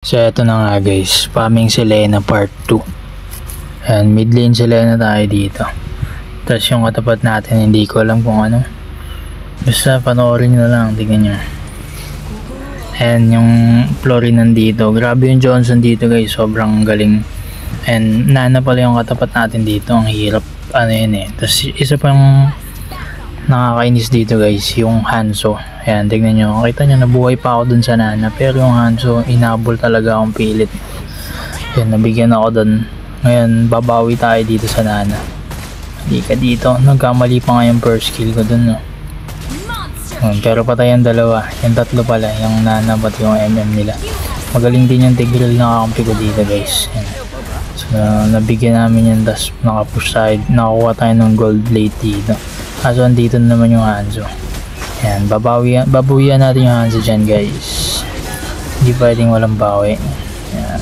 So eto na nga guys, spamming si Lena part 2. And mid lane si Lena tayo dito. Tapos yung katapat natin, hindi ko alam kung ano. Basta panoorin nyo na lang, tingnan nyo. And yung Flory nandito, grabe yung Johnson dito guys, sobrang galing. And Nana pala yung katapat natin dito, ang hirap ano yun eh. Tapos isa pang nakakainis dito guys, yung Hanzo. Ayan, tignan nyo, kita nyo nabuhay pa ako dun sa Nana, pero yung Hanzo inabol talaga akong pilit. Ayan, nabigyan ako dun. Ngayon babawi tayo dito sa Nana. Hindi ka dito, nagkamali pa nga yung first kill ko dun no. Pero patay ang dalawa, yung tatlo pala, yung Nana pati yung MM nila. Magaling din yung Tigreal na kakampi ko dito guys. Ayan. So nabigyan namin yung das, nakapush side, nakakuha tayo ng gold late dito. Kaso andito naman yung Hanzo. Ayan, babawian natin yung Hanzo dyan guys. Hindi pwedeng walang bawi. Ayan.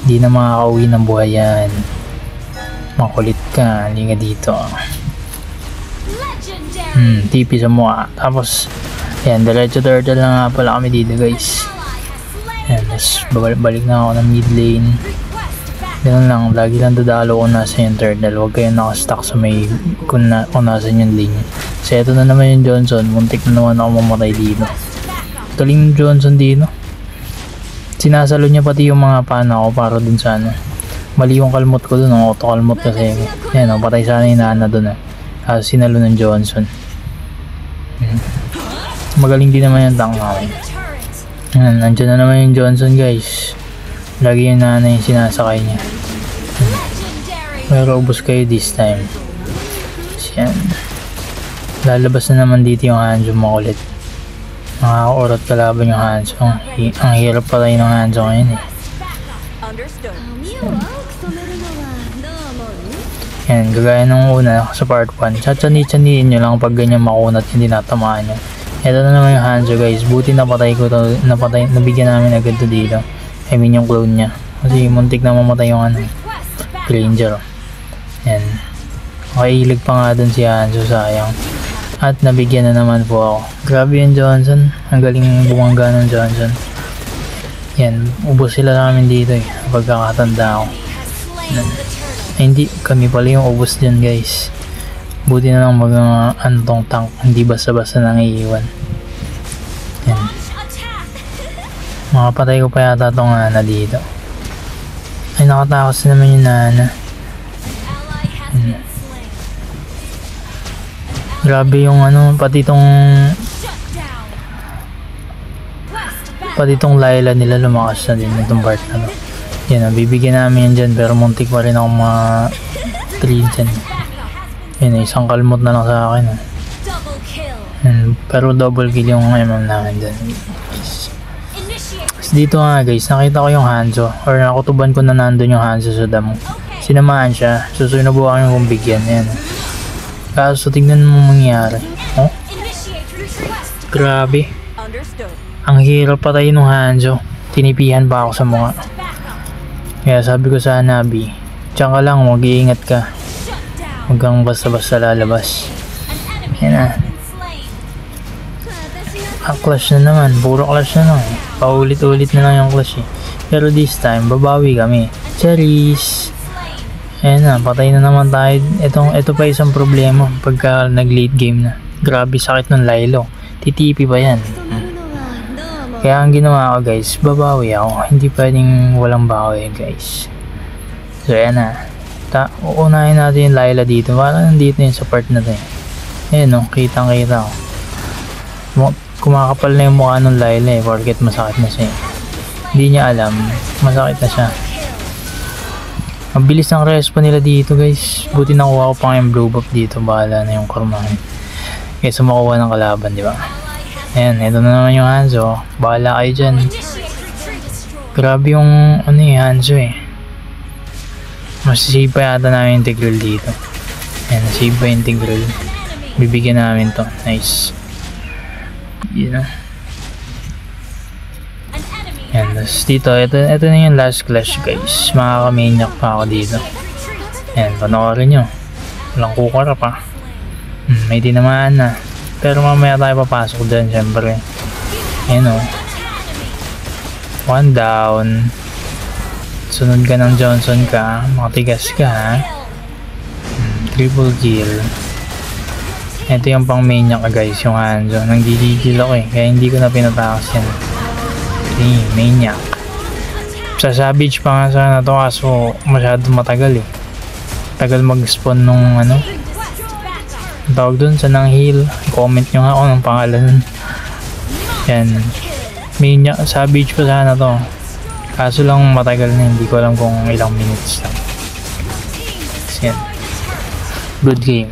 Hindi na makakauwi ng buhay yan. Makulit ka, hindi nga dito. TP sa mukha. Tapos, ayan, diretso turtle na nga pala kami dito guys. Ayan, tapos balik na ako ng mid lane. Ganun lang, lagi lang dadalo kung nasa yung turtle. Huwag kayong nakastuck sa may kung nasa yung lane. Kasi ito na naman yung Johnson. Muntik na naman ako mamatay dito. Galing Johnson dito. Sinasalo niya pati yung mga pana ko para dun sa ano. Mali yung kalmot ko dun. Auto kalmot kasi. Yan, patay sana yung Nana dun. Sinalo ng Johnson. Magaling din naman yung tank namin. Nandiyan na naman yung Johnson guys. Lagi yung Nana yung sinasakay niya. Pero ubos kayo this time. Yan. Lalabas na naman dito yung Hanzo makulit. Nakakaurot kalaban yung Hanzo. Ang hirap pala yung Hanzo ngayon eh. Yan, gagaya nung una sa part 1. Tsatsani-tsaniin nyo lang pag ganyan makunat hindi natamaan nyo. Ito na naman yung Hanzo guys. Buti napatay ko to. Nabigyan namin agad to dito. I mean yung clone niya. Kasi muntik na mamatay yung ano. Granger. Yan. Makailig pa nga dun si Hanzo, sayang. At nabigyan na naman po ako. Grabe yung Johnson. Ang galing bumangga ng Johnson. Yan. Ubos sila namin dito eh. Pagkakatanda ako. Ay, hindi. Kami pala yung ubos dyan guys. Buti na lang mga antong tank. Hindi basta-basta nang iiwan. Yan. Makapatay ko pa yata itong Nana dito. Ay, nakatakos naman yung Nana. Grabe yung ano, pati itong Layla nila lumakas na din itong part na to. Yan, bibigyan namin yan dyan pero muntik pa rin akong mga 3 dyan. Yan, isang kalmot na lang sa akin. Yan, pero double kill yung MM namin dyan. Dito nga guys, nakita ko yung Hanzo or nakutuban ko na nandun yung Hanzo sa damo. Sinamahan siya, susunubukan yung kumbigyan. Ayan. Kaso tignan mo mangyari. Oh? Grabe. Ang hirap patayin ng Hanzo. Tinipihan pa ako sa mukha. Kaya sabi ko sa Nabi, tiyan ka lang, mag-iingat ka. Huwag kang basta-basta lalabas. Ayan na. Clash na naman, puro clash na lang. Paulit-ulit na lang yung clash eh. Pero this time, babawi kami. Cherries! Ayan na, patay na naman tayo. Ito pa isang problema pagka nag-late game na. Grabe sakit ng Lilo. TTP pa yan. Kaya ang ginawa ko guys, babawi ako. Hindi pwedeng walang bawi guys. So ayan na. Uunahin natin yung Layla dito. Parang nandito yun sa part na to eh. Ayan o, kitang-kita ko. Kumakapal na yung mukha ng Layla eh, porket masakit na siya. Hindi niya alam, masakit na siya. Ang bilis ng respawn nila dito guys. Buti nakuha ko pa yung blue buff dito, bahala na yung karmahin. Kaysa makuha ng kalaban, di ba? Ayan, ito na naman yung Hanzo. Bahala kayo dyan. Grabe yung ano eh, Hanzo eh. Masisave pa yata namin yung Tigreal dito. Ayan, nasave pa yung Tigreal. Bibigyan namin to. Nice. Yun na. Yan, tapos dito, ito na yung last clash guys. Makaka-maniac pa ako dito. Yan, panoorin nyo. Walang kukara pa. May tinamaan na. Pero mamaya tayo papasok dyan syempre. Yan o. One down. Sunod ka ng Johnson ka. Makatigas ka ha. Triple kill. Ito yung pang main niya ka guys, yung Hanzo. Nanggigigil ako eh, kaya hindi ko na pinatakas yan. Okay, main niya. Sa Savage pa nga sana to kaso masyado matagal eh. Tagal mag-spawn nung ano. Tawag dun sa nang heal. Comment nyo nga ako ng pangalan. Yan. Main niya, Savage pa sana to. Kaso lang matagal na, hindi ko alam kung ilang minutes lang. Yan. Good game.